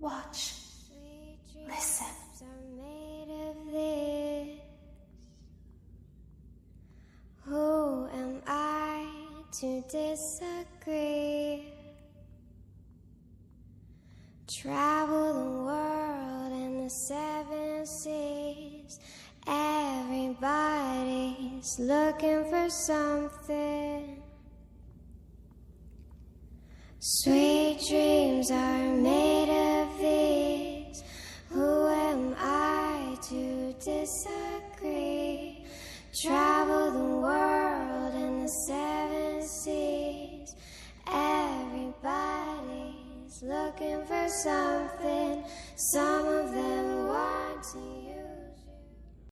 Watch. Listen. Are made of this. Who am I to disagree? Travel the world and the 7 seas. Everybody's looking for something. Sweet dreams are made of these. Who am I to disagree? Travel the world and the 7 seas. Everybody's looking for something. Some of them want to